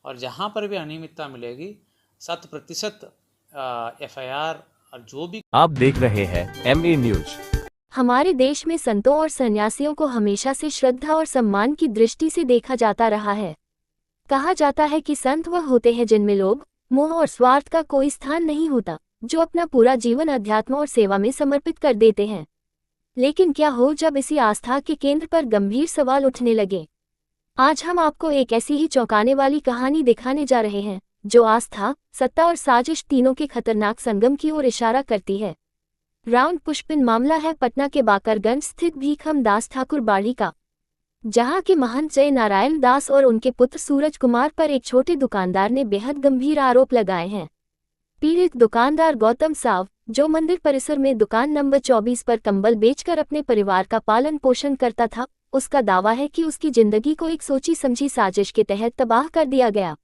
और जहाँ पर भी अनियमितता मिलेगी 100% FIR और जो भी। आप देख रहे हैं MA न्यूज। हमारे देश में संतों और सन्यासियों को हमेशा से श्रद्धा और सम्मान की दृष्टि से देखा जाता रहा है। कहा जाता है कि संत वह होते हैं जिनमें लोभ, मोह और स्वार्थ का कोई स्थान नहीं होता, जो अपना पूरा जीवन अध्यात्म और सेवा में समर्पित कर देते हैं। लेकिन क्या हो जब इसी आस्था के केंद्र पर गंभीर सवाल उठने लगे? आज हम आपको एक ऐसी ही चौंकाने वाली कहानी दिखाने जा रहे हैं, जो आस्था, सत्ता और साजिश तीनों के खतरनाक संगम की ओर इशारा करती है। राउंड पुष्पिन मामला है पटना के बाकरगंज स्थित भीखम दास ठाकुर बाड़ी का, जहां के महंत जय नारायण दास और उनके पुत्र सूरज कुमार पर एक छोटे दुकानदार ने बेहद गंभीर आरोप लगाए हैं। पीड़ित दुकानदार गौतम साव, जो मंदिर परिसर में दुकान नंबर 24 पर कंबल बेचकर अपने परिवार का पालन पोषण करता था, उसका दावा है कि उसकी जिंदगी को एक सोची समझी साजिश के तहत तबाह कर दिया गया।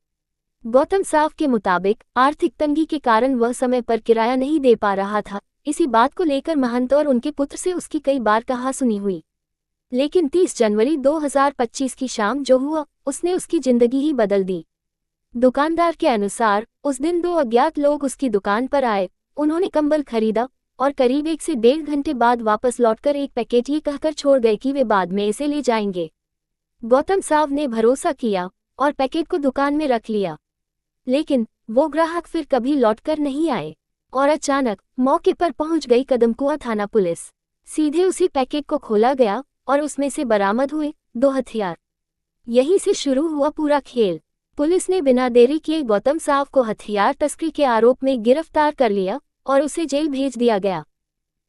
गौतम साव के मुताबिक आर्थिक तंगी के कारण वह समय पर किराया नहीं दे पा रहा था। इसी बात को लेकर महंत और उनके पुत्र से उसकी कई बार कहासुनी हुई, लेकिन 30 जनवरी 2025 की शाम जो हुआ, उसने उसकी जिंदगी ही बदल दी। दुकानदार के अनुसार उस दिन 2 अज्ञात लोग उसकी दुकान पर आए। उन्होंने कंबल खरीदा और करीब 1 से 1.5 घंटे बाद वापस लौटकर एक पैकेट ये कहकर छोड़ गए कि वे बाद में इसे ले जाएंगे। गौतम साव ने भरोसा किया और पैकेट को दुकान में रख लिया, लेकिन वो ग्राहक फिर कभी लौटकर नहीं आए और अचानक मौके पर पहुंच गई कदमकुआं थाना पुलिस। सीधे उसी पैकेट को खोला गया और उसमें से बरामद हुए 2 हथियार। यहीं से शुरू हुआ पूरा खेल। पुलिस ने बिना देरी किए गौतम साव को हथियार तस्करी के आरोप में गिरफ्तार कर लिया और उसे जेल भेज दिया गया।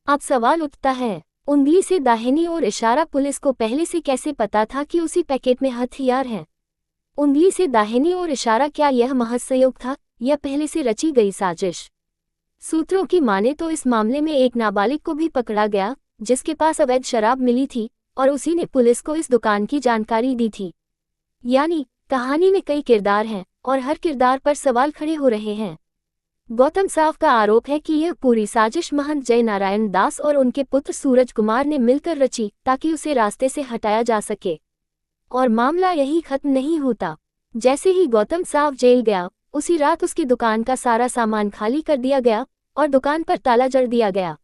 अब सवाल उठता है, उंगली से दाहिनी ओर इशारा पुलिस को पहले से कैसे पता था कि उसी पैकेट में हथियार हैं? उंगली से दाहिनी ओर इशारा, क्या यह महज संयोग था या पहले से रची गई साजिश? सूत्रों की माने तो इस मामले में एक नाबालिग को भी पकड़ा गया, जिसके पास अवैध शराब मिली थी और उसी ने पुलिस को इस दुकान की जानकारी दी थी। यानी कहानी में कई किरदार हैं और हर किरदार पर सवाल खड़े हो रहे हैं। गौतम साव का आरोप है कि यह पूरी साजिश महंत जय नारायण दास और उनके पुत्र सूरज कुमार ने मिलकर रची, ताकि उसे रास्ते से हटाया जा सके। और मामला यही खत्म नहीं होता। जैसे ही गौतम साव जेल गया, उसी रात उसकी दुकान का सारा सामान खाली कर दिया गया और दुकान पर ताला जड़ दिया गया।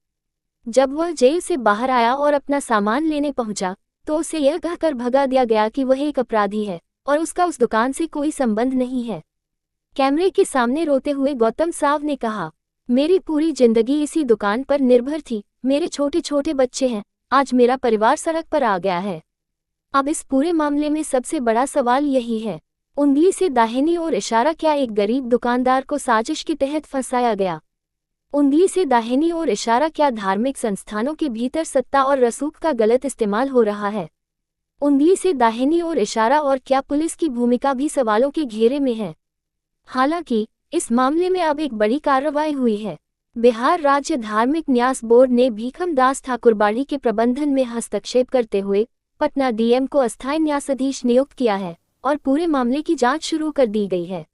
जब वह जेल से बाहर आया और अपना सामान लेने पहुंचा, तो उसे यह कहकर भगा दिया गया कि वह एक अपराधी है और उसका उस दुकान से कोई संबंध नहीं है। कैमरे के सामने रोते हुए गौतम साव ने कहा, मेरी पूरी जिंदगी इसी दुकान पर निर्भर थी, मेरे छोटे छोटे बच्चे हैं, आज मेरा परिवार सड़क पर आ गया है। अब इस पूरे मामले में सबसे बड़ा सवाल यही है, उंगली से दाहिनी ओर इशारा, क्या एक गरीब दुकानदार को साजिश के तहत फंसाया गया? उंगली से दाहिनी ओर इशारा, क्या धार्मिक संस्थानों के भीतर सत्ता और रसूख का गलत इस्तेमाल हो रहा है? उंगली से दाहिनी ओर इशारा, और क्या पुलिस की भूमिका भी सवालों के घेरे में है? हालांकि इस मामले में अब एक बड़ी कार्रवाई हुई है। बिहार राज्य धार्मिक न्यास बोर्ड ने भीखम दास ठाकुरबाड़ी के प्रबंधन में हस्तक्षेप करते हुए पटना DM को अस्थायी न्यायाधीश नियुक्त किया है और पूरे मामले की जांच शुरू कर दी गई है।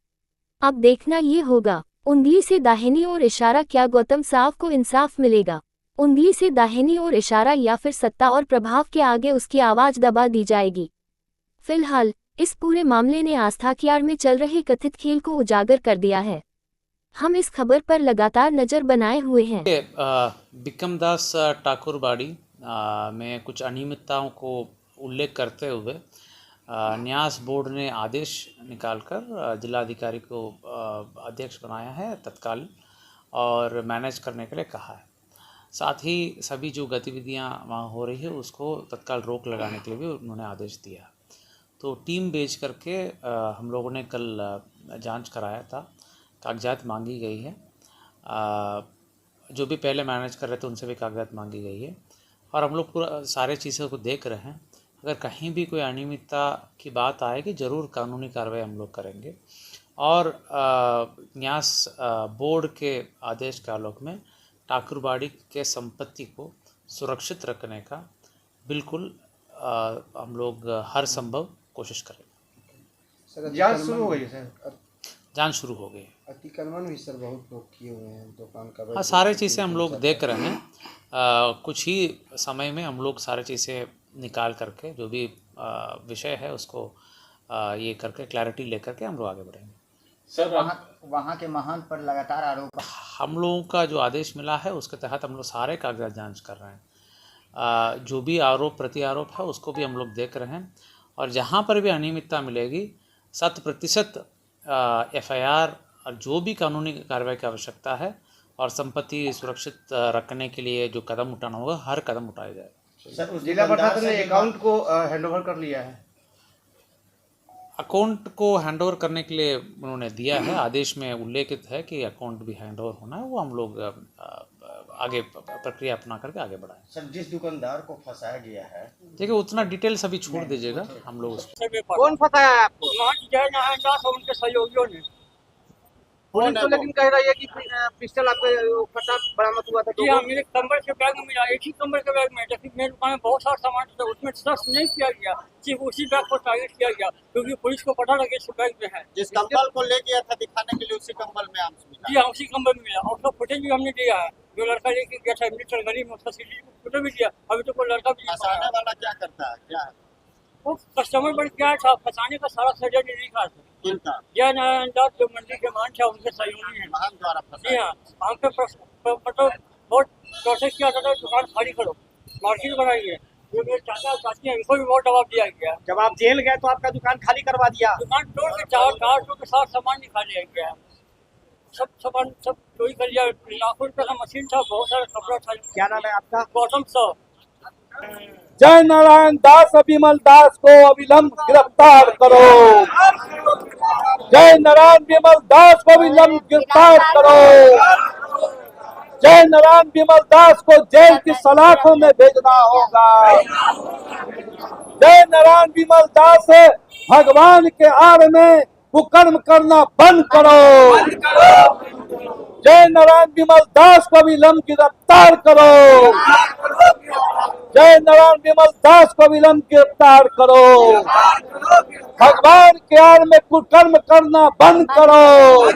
अब देखना ये होगा, उंगली से दाहिनी ओर इशारा, क्या गौतम साव को इंसाफ मिलेगा? उंगली से दाहिनी ओर इशारा या फिर सत्ता और प्रभाव के आगे उसकी आवाज दबा दी जाएगी? फिलहाल इस पूरे मामले ने आस्था की आड़ में चल रहे कथित खेल को उजागर कर दिया है। हम इस खबर पर लगातार नजर बनाए हुए हैं। भीखम दास ठाकुरबाड़ी में कुछ अनियमितताओं को उल्लेख करते हुए न्यास बोर्ड ने आदेश निकालकर जिलाधिकारी को अध्यक्ष बनाया है तत्काल और मैनेज करने के लिए कहा है। साथ ही सभी जो गतिविधियां वहाँ हो रही है उसको तत्काल रोक लगाने के लिए भी उन्होंने आदेश दिया। तो टीम भेज करके हम लोगों ने कल जांच कराया था, कागजात मांगी गई है, जो भी पहले मैनेज कर रहे थे उनसे भी कागजात मांगी गई है और हम लोग पूरा सारे चीज़ों को देख रहे हैं। अगर कहीं भी कोई अनियमितता की बात आएगी ज़रूर कानूनी कार्रवाई हम लोग करेंगे और न्यास बोर्ड के आदेश के आलोक में ठाकुरबाड़ी के संपत्ति को सुरक्षित रखने का बिल्कुल हम लोग हर संभव कोशिश करेंगे। जांच शुरू हो गई है सर? जांच शुरू हो गई। अतिक्रमण भी सर बहुत लोग किए हुए हैं दुकान का। हाँ, सारे चीज़ें हम लोग देख रहे हैं। कुछ ही समय में हम लोग सारे चीज़ें निकाल करके जो भी विषय है उसको ये करके क्लैरिटी लेकर के हम लोग आगे बढ़ेंगे। सर वहाँ के महंत पर लगातार आरोप। हम लोगों का जो आदेश मिला है उसके तहत हम लोग सारे कागजात जांच कर रहे हैं। जो भी आरोप प्रति आरोप है उसको भी हम लोग देख रहे हैं और जहाँ पर भी अनियमितता मिलेगी 100% FIR और जो भी कानूनी कार्रवाई की आवश्यकता है और संपत्ति सुरक्षित रखने के लिए जो कदम उठाना होगा हर कदम उठाया जाए। सर उस जिला प्रशासन ने अकाउंट को हैंडओवर कर लिया है। अकाउंट को हैंडओवर करने के लिए उन्होंने दिया है, आदेश में उल्लेखित है कि अकाउंट भी हैंडओवर होना है, वो हम लोग आगे प्रक्रिया अपना करके आगे बढ़ाएं। सर जिस दुकानदार को फंसाया गया है, देखिए उतना डिटेल्स अभी छोड़ दीजिएगा हम लोग उसको। कौन फंसाया है आपको? जय नारायण दास और उनके सहयोगियों ने। पुलिस तो लेकिन कह रही है कि पिस्टल आपके फटाक बरामद हुआ था। हाँ, मेरे कंबल के बैग में मिला, एक ही कंबल के बैग में, जबकि मेरी दुकान में बहुत सारा सामान था, उसमें सर्च नहीं किया गया, सिर्फ उसी बैग को टारगेट किया गया क्योंकि पुलिस को पता लगे इस बैग में है। जिस कंबल को ले गया था दिखाने के लिए उसी कंबल में आर्म्स मिला। जी हाँ, उसी कंबल में मिला और उसका फुटेज भी हमने दिया है। जो लड़का लेके गया था मिलिट्री गली में उसका फोटो भी दिया। अभी तो कोई लड़का भी फंसाने वाला क्या करता है, क्या है? वो कस्टमर पर क्या था, फंसाने का सारा सर्जन नहीं था। किनका? जय नारायण दास जो मंडी के मान था उनके सहयोगी हैं। महान द्वारा जी फंसाया। हाँ, वहाँ पे मतलब बहुत प्रोसेस किया था, दुकान खाली करो, मार्केट बनाई है। जो मेरे चाचा चाची हैं इनको भी बहुत दबाव दिया गया। जब आप जेल गए तो आपका दुकान खाली करवा दिया? दुकान तोड़ के कार के साथ सामान निकाल लिया गया, सब सामान सब चोरी कर लिया। लाखों रुपये का मशीन था, बहुत सारा कपड़ा था। क्या नाम है आपका? गौतम सर। जय नारायण दास विमल दास को अविलंब गिरफ्तार करो। जय नारायण विमल दास को अविलंब गिरफ्तार करो। जय नारायण विमल दास को जेल की सलाखों में भेजना होगा। जय नारायण विमल दास भगवान के आड़ में कुकर्म करना बंद करो। जय नारायण विमल दास को अविलंब गिरफ्तार करो। जय नारायण विमल दास को विलंब गिरफ्तार करो। भगवान के आड़ में कुकर्म करना बंद करो।